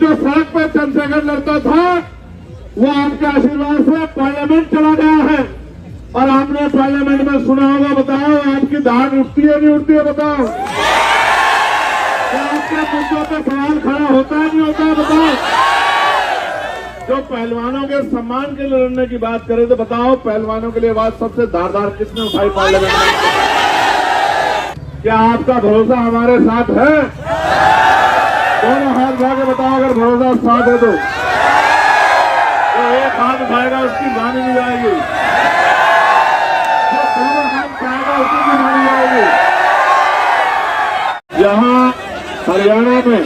जो सड़क पे चंद्रशेखर लड़ता था वो आपके आशीर्वाद से पार्लियामेंट चला गया है। और आपने पार्लियामेंट में सुना होगा, बताओ आपकी धार उठती है नहीं उठती है? बताओ क्या आपके मुद्दों पे सवाल खड़ा होता है नहीं होता है? बताओ। जो पहलवानों के सम्मान के लिए लड़ने की बात करें तो बताओ पहलवानों के लिए आवाज सबसे धारदार किसने उठाई पार्लियामेंट में? क्या आपका भरोसा हमारे साथ है? दोनों हाथ उठा के बताओ अगर भरोसा साथ है तो एक हाथ उठाएगा उसकी मानी नहीं जाएगी, जो दोनों हाथ उठाएगा उसकी भी मानी जाएगी। यहाँ हरियाणा में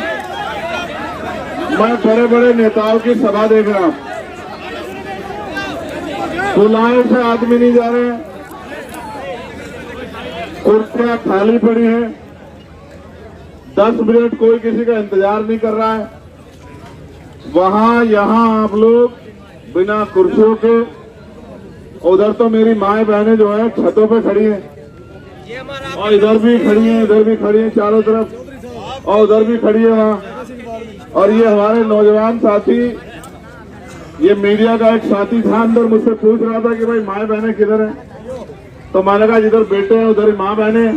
मैं बड़े बड़े नेताओं की सभा देख रहा हूं, बुलाए से आदमी नहीं जा रहे हैं, कुर्सियां खाली पड़ी हैं, 10 मिनट कोई किसी का इंतजार नहीं कर रहा है। वहां यहां आप लोग बिना कुर्सियों के, उधर तो मेरी माएं बहनें जो है छतों पे खड़ी हैं और इधर भी खड़ी हैं, इधर भी खड़ी हैं चारों तरफ, और उधर भी खड़ी है वहां। और ये हमारे नौजवान साथी, ये मीडिया का एक साथी था अंदर, मुझसे पूछ रहा था कि भाई माएं बहनें किधर हैं? तो मैंने कहा जिधर बेटे हैं उधर ही माँ बहनें।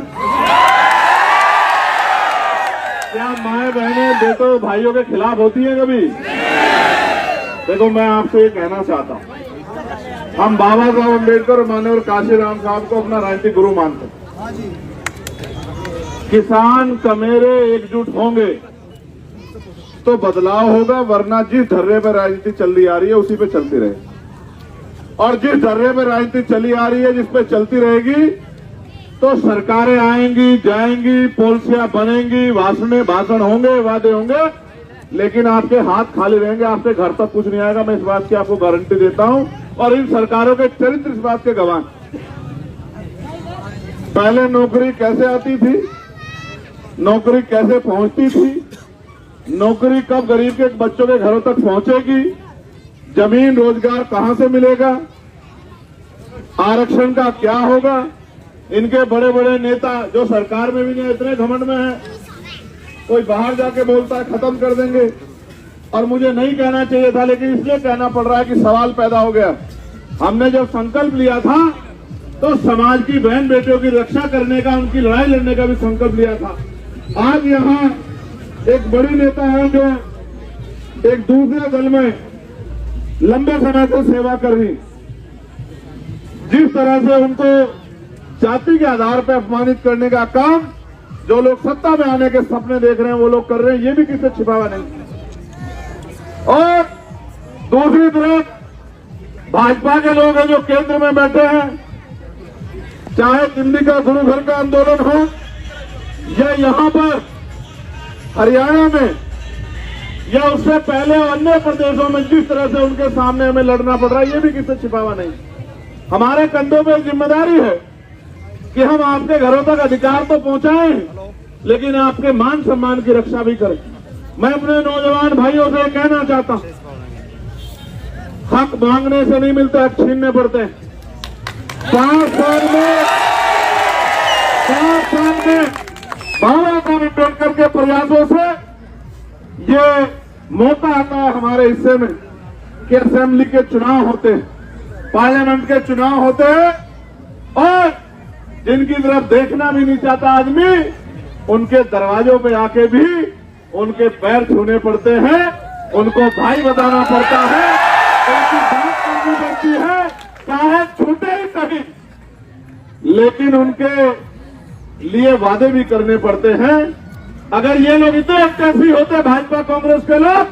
क्या माएं बहनें बेटों भाइयों के खिलाफ होती हैं कभी? देखो मैं आपसे ये कहना चाहता हूं, हम बाबा साहब अम्बेडकर और माननीय काशीराम साहब को अपना राजनीतिक गुरु मानते हैं। किसान कमेरे एकजुट होंगे तो बदलाव होगा, वरना जिस धर्रे पर राजनीति चल रही आ रही है उसी पे चलती रहेगी। और जिस धर्रे पर राजनीति चली आ रही है जिस पे चलती रहेगी तो सरकारें आएंगी जाएंगी, पॉलिसियां बनेंगी, भाषण होंगे, वादे होंगे, लेकिन आपके हाथ खाली रहेंगे, आपके घर तक कुछ नहीं आएगा। मैं इस बात की आपको गारंटी देता हूं। और इन सरकारों के चरित्र इस बात के गवाह। पहले नौकरी कैसे आती थी, नौकरी कैसे पहुंचती थी, नौकरी कब गरीब के बच्चों के घरों तक पहुंचेगी, जमीन रोजगार कहां से मिलेगा, आरक्षण का क्या होगा। इनके बड़े बड़े नेता जो सरकार में भी नहीं, इतने घमंड में है, कोई बाहर जाके बोलता है खत्म कर देंगे। और मुझे नहीं कहना चाहिए था, लेकिन इसलिए कहना पड़ रहा है कि सवाल पैदा हो गया। हमने जब संकल्प लिया था तो समाज की बहन बेटियों की रक्षा करने का, उनकी लड़ाई लड़ने का भी संकल्प लिया था। आज यहाँ एक बड़ी नेता है जो एक दूसरे दल में लंबे समय से सेवा कर रही, जिस तरह से उनको जाति के आधार पर अपमानित करने का काम जो लोग सत्ता में आने के सपने देख रहे हैं वो लोग कर रहे हैं, ये भी किसी छिपावा नहीं। और दूसरी तरफ भाजपा के लोग हैं जो केंद्र में बैठे हैं, चाहे दिल्ली का गुरु घर का आंदोलन हो या यहां पर हरियाणा में या उससे पहले अन्य प्रदेशों में, जिस तरह से उनके सामने हमें लड़ना पड़ रहा है, ये भी किसी छिपावा नहीं। हमारे कंधों में जिम्मेदारी है कि हम आपके घरों तक अधिकार तो पहुंचाएं, लेकिन आपके मान सम्मान की रक्षा भी करें। मैं अपने नौजवान भाइयों से कहना चाहता हूं, हक मांगने से नहीं मिलते, हक छीनने पड़ते हैं। 5 साल में बाबा साहब अम्बेडकर के प्रयासों से ये मौका आता है हमारे हिस्से में कि असेंबली के चुनाव होते हैं, पार्लियामेंट के चुनाव होते हैं, और जिनकी तरफ देखना भी नहीं चाहता आदमी, उनके दरवाजों पे आके भी उनके पैर छूने पड़ते हैं, उनको भाई बताना पड़ता है, उनकी बात करनी पड़ती है, चाहे छूटे ही सही, लेकिन उनके लिए वादे भी करने पड़ते हैं। अगर ये लोग इतने अत्यासी होते भाजपा कांग्रेस के लोग,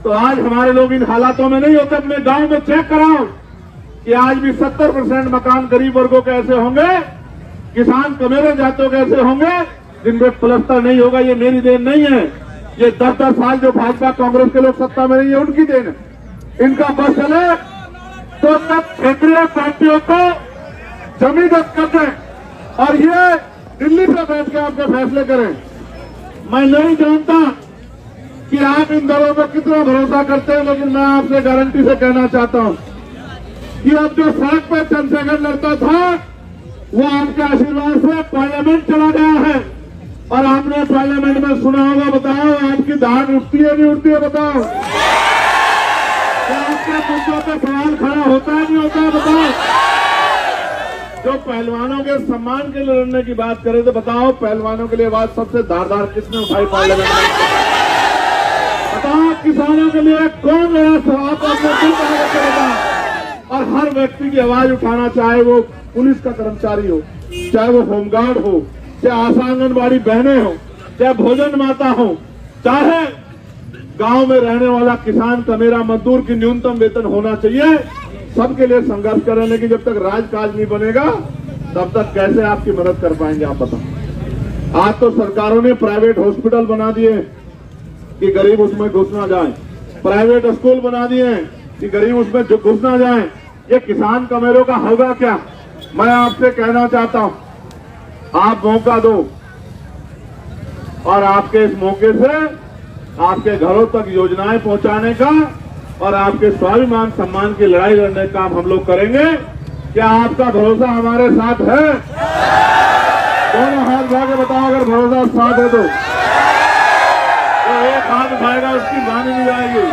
तो आज हमारे लोग इन हालातों में नहीं होते। अपने गांव में चेक कराओ कि आज भी 70% मकान गरीब वर्गों के ऐसे होंगे, किसान कमेरे जातों के ऐसे होंगे जिनमें प्लस्तर नहीं होगा। ये मेरी देन नहीं है, ये 10-10 साल जो भाजपा कांग्रेस के लोग सत्ता में नहीं है उनकी देन है। इनका बस चले तो सब क्षेत्रीय पार्टियों को जमीन दस्त कर दें और ये दिल्ली से बैठ के आपके फैसले करें। मैं नहीं जानता कि आप इन दलों पर कितना भरोसा करते हैं, लेकिन मैं आपसे गारंटी से कहना चाहता हूं कि अब जो सड़क पर चंद्रशेखर लड़ता था वो आपके आशीर्वाद से पार्लियामेंट चला गया है। और आपने पार्लियामेंट में सुना होगा, बताओ आपकी धार उठती है नहीं उठती है? बताओ क्या आपके मुद्दों पे सवाल खड़ा होता है नहीं होता है? बताओ। जो पहलवानों के सम्मान के लिए लड़ने की बात करें तो बताओ पहलवानों के लिए आवाज सबसे धारदार किसने उठाई पार्लियामेंट में? बताओ किसानों के लिए कौन लड़ा? आप अपने दिल का करेगा। और हर व्यक्ति की आवाज उठाना, चाहे वो पुलिस का कर्मचारी हो, चाहे वो होमगार्ड हो, चाहे आशा आंगनबाड़ी बहनें हो, चाहे भोजन माता हो, चाहे गांव में रहने वाला किसान कमेरा मजदूर की न्यूनतम वेतन होना चाहिए। सबके लिए संघर्ष करें, लेकिन जब तक राजकाज नहीं बनेगा तब तक कैसे आपकी मदद कर पाएंगे आप बताओ। आज तो सरकारों ने प्राइवेट हॉस्पिटल बना दिए कि गरीब उसमें घुस ना जाए, प्राइवेट स्कूल बना दिए कि गरीब उसमें घुस ना जाए। ये किसान कमेरों का होगा क्या? मैं आपसे कहना चाहता हूं, आप मौका दो और आपके इस मौके से आपके घरों तक योजनाएं पहुंचाने का और आपके स्वाभिमान सम्मान की लड़ाई लड़ने का हम लोग करेंगे। क्या आपका भरोसा हमारे साथ है? दोनों हाथ उठा के बताओ अगर भरोसा साथ है तो एक हाथ उठाएगा उसकी मानी नहीं जाएगी,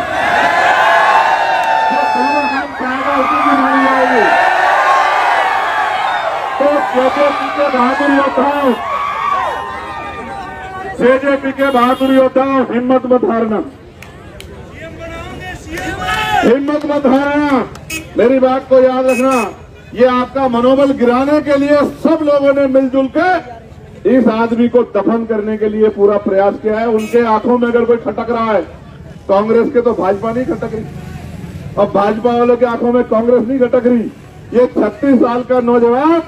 जो दोनों हाथ उठाएगा उसकी भी मानी जाएगी। तो जेजेपी के बहादुर योद्धाओं, जेजेपी के बहादुर योद्धाओं, हिम्मत मत हारना, हिम्मत मत हारना। मेरी बात को याद रखना, ये आपका मनोबल गिराने के लिए सब लोगों ने मिलजुल के इस आदमी को दफन करने के लिए पूरा प्रयास किया है। उनके आंखों में अगर कोई खटक रहा है, कांग्रेस के तो भाजपा नहीं खटक रही और भाजपा वालों की आंखों में कांग्रेस नहीं खटक रही। ये 36 साल का नौजवान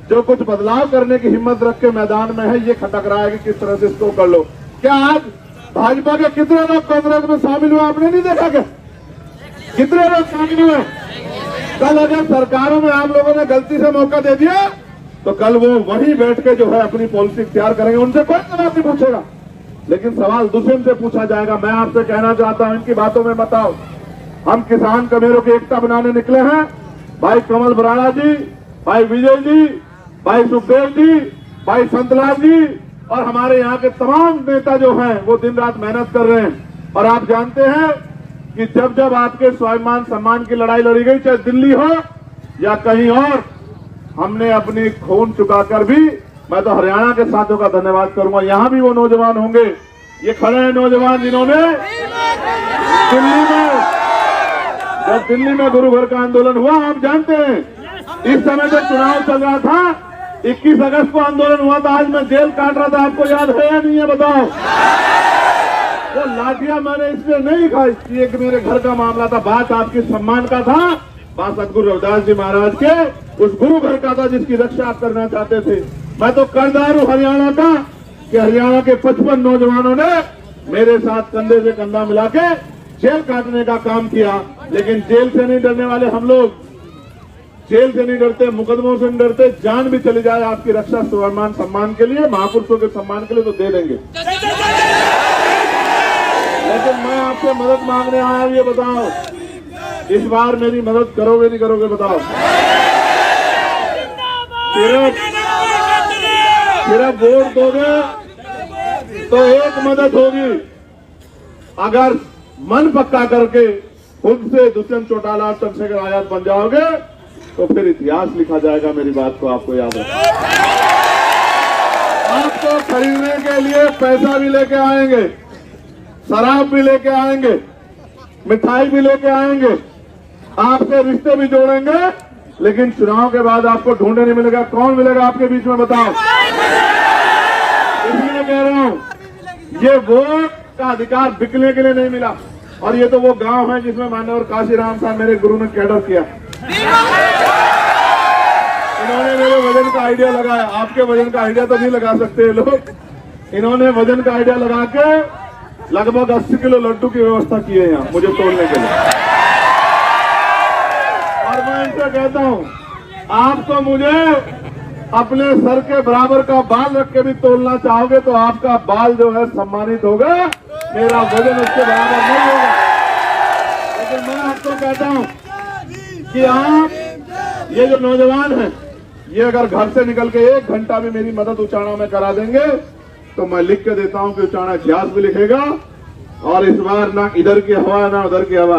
जो कुछ बदलाव करने की हिम्मत रख के मैदान में है, ये खटक रहा है कि किस तरह से इसको कर लो। क्या आज भाजपा के कितने लोग कांग्रेस में शामिल हुए आपने नहीं देखा? क्या कितने लोग शामिल हुए? कल अगर सरकारों में आप लोगों ने गलती से मौका दे दिया तो कल वो वहीं बैठ के जो है अपनी पॉलिसी तैयार करेंगे, उनसे कोई जवाब नहीं पूछेगा, लेकिन सवाल दुश्मन से पूछा जाएगा। मैं आपसे कहना चाहता हूं, इनकी बातों में मत आओ। हम किसान कमेरों की एकता बनाने निकले हैं। भाई कमल बराड़ा जी, भाई विजय जी, भाई सुखदेव जी, भाई संतलाल जी और हमारे यहाँ के तमाम नेता जो हैं वो दिन रात मेहनत कर रहे हैं। और आप जानते हैं कि जब जब आपके स्वाभिमान सम्मान की लड़ाई लड़ी गई, चाहे दिल्ली हो या कहीं और, हमने अपनी खून चुकाकर भी, मैं तो हरियाणा के साथियों का धन्यवाद करूंगा, यहां भी वो नौजवान होंगे, ये खड़े हैं नौजवान जिन्होंने दिल्ली में, जब दिल्ली में गुरु घर का आंदोलन हुआ, आप जानते हैं इस समय जब चुनाव चल रहा था, 21 अगस्त को आंदोलन हुआ था, आज मैं जेल काट रहा था, आपको याद है या नहीं है बताओ? वो लाठियां मैंने इसलिए नहीं खाई थी कि मेरे घर का मामला था, बात आपके सम्मान का था, बात सतगुरु रविदास जी महाराज के उस गुरु घर का था जिसकी रक्षा आप करना चाहते थे। मैं तो कर्जदार हूं हरियाणा का कि हरियाणा के 55 नौजवानों ने मेरे साथ कंधे से कंधा मिला के जेल काटने का काम किया। लेकिन जेल से नहीं डरने वाले हम लोग, जेल से नहीं डरते, मुकदमों से नहीं डरते, जान भी चली जाए आपकी रक्षा स्वाभिमान सम्मान के लिए, महापुरुषों के सम्मान के लिए तो दे देंगे। लेकिन मैं आपसे मदद मांगने आया हूं, ये बताओ इस बार मेरी मदद करोगे नहीं करोगे बताओ? सिर्फ वोट दोगे तो एक मदद होगी, अगर मन पक्का करके खुद से दुष्यंत चौटाला और चंद्रशेखर आजाद बन जाओगे तो फिर इतिहास लिखा जाएगा। मेरी बात को आपको याद रखना। आपको खरीदने के लिए पैसा भी लेके आएंगे, शराब भी लेके आएंगे, मिठाई भी लेके आएंगे, आपसे रिश्ते भी जोड़ेंगे, लेकिन चुनाव के बाद आपको ढूंढने नहीं मिलेगा। कौन मिलेगा आपके बीच में बताओ? इसलिए कह रहा हूं, ये वोट का अधिकार बिकने के लिए नहीं मिला। और ये तो वो गांव है जिसमें माननीय काशीराम साहब मेरे गुरु ने कैडर किया, इन्होंने मेरे वजन का आइडिया लगाया। आपके वजन का आइडिया तो नहीं लगा सकते लोग, इन्होंने वजन का आइडिया लगा के लगभग 80 किलो लड्डू की व्यवस्था की है यहाँ मुझे तोड़ने के लिए। और मैं इनसे कहता हूँ, आप तो मुझे अपने सर के बराबर का बाल रख के भी तोड़ना चाहोगे तो आपका बाल जो है सम्मानित होगा, मेरा वजन उसके बराबर नहीं होगा। लेकिन मैं आपको कहता हूँ कि आप ये जो नौजवान हैं, ये अगर घर से निकल के 1 घंटा भी मेरी मदद उचाना में करा देंगे तो मैं लिख के देता हूं कि उचाणा इतिहास भी लिखेगा। और इस बार ना इधर की हवा ना उधर की हवा।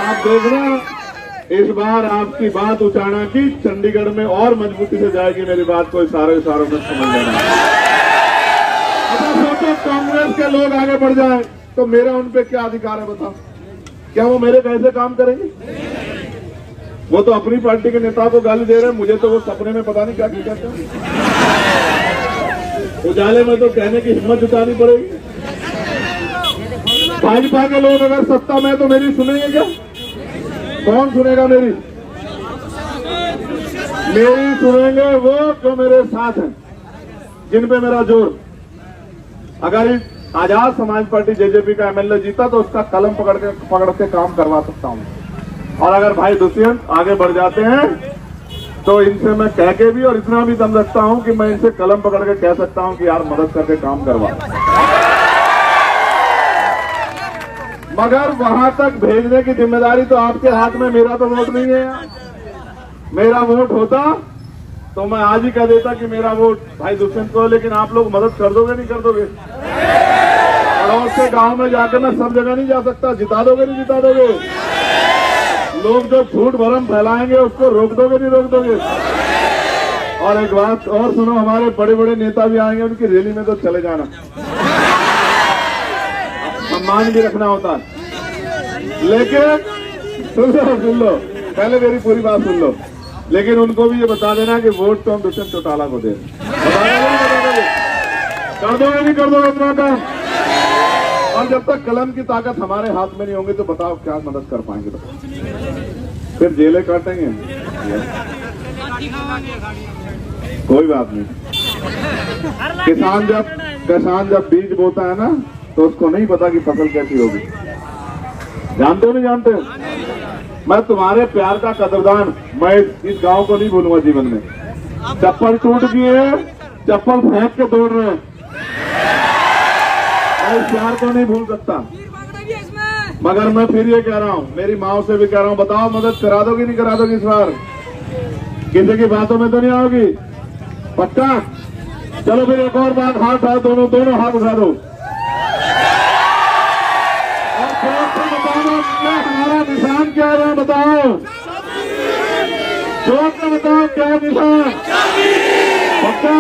आप देखना, इस बार आपकी बात उचाणा की चंडीगढ़ में और मजबूती से जाएगी। मेरी बात को इशारों में समझ लेना। अच्छा सोचो, कांग्रेस के लोग आगे बढ़ जाए तो मेरा उन पे क्या अधिकार है बताओ? क्या वो मेरे कैसे काम करेंगे? वो तो अपनी पार्टी के नेता को गाली दे रहे हैं, मुझे तो वो सपने में पता नहीं क्या कहते हैं। उजाले में तो कहने की हिम्मत जुटानी पड़ेगी। भाजपा के लोग अगर सत्ता में तो मेरी सुनेंगे क्या? कौन सुनेगा मेरी सुनेंगे वो जो मेरे साथ हैं, जिन पे मेरा जोर। अगर आजाद समाज पार्टी जेजेपी का एमएलए जीता तो उसका कलम पकड़ के काम करवा सकता हूं। और अगर भाई दुष्यंत आगे बढ़ जाते हैं तो इनसे मैं कह के भी और इतना भी दम रखता हूं कि मैं इनसे कलम पकड़ के कह सकता हूं कि यार मदद करके काम करवा। मगर वहां तक भेजने की जिम्मेदारी तो आपके हाथ में, मेरा तो वोट नहीं है। मेरा वोट होता तो मैं आज ही कह देता कि मेरा वोट भाई दुष्यंत को, लेकिन आप लोग मदद कर दोगे नहीं कर दोगे? पड़ोस के गांव में जाकर मैं सब जगह नहीं जा सकता। जिता दोगे नहीं जिता दोगे? लोग जो झूठ भरम फैलाएंगे उसको रोक दोगे नहीं रोक दोगे? और एक बात और सुनो, हमारे बड़े बड़े नेता भी आएंगे, उनकी रैली में तो चले जाना, सम्मान भी रखना होता है। लेकिन सुन लो, पहले मेरी पूरी बात सुन लो। लेकिन उनको भी ये बता देना कि वोट तो हम दुष्यंत चौटाला को दे। कर दोगे नहीं कर दोगे इतना काम? और जब तक कलम की ताकत हमारे हाथ में नहीं होगी तो बताओ क्या मदद कर पाएंगे? बताओ फिर जेलें काटेंगे? कोई बात नहीं। किसान जब बीज बोता है ना तो उसको नहीं पता कि फसल कैसी होगी। जानते हो नहीं जानते? मैं तुम्हारे प्यार का कदरदान, मैं इस गांव को नहीं भूलूंगा जीवन में। चप्पल टूट गई है, चप्पल फेंक के दौड़ रहे हैं, मैं इस प्यार को नहीं भूल सकता। मगर मैं फिर ये कह रहा हूँ, मेरी माओ से भी कह रहा हूँ, बताओ मदद करा दोगी नहीं करा दोगी? इस बार किसी की बातों में तो नहीं आओगी? पक्का? चलो फिर एक और बात, हाथ उठाओ, दोनों हाथ उठा दो। हमारा निशान क्या है बताओ? जोर से बताओ क्या निशान? पक्का?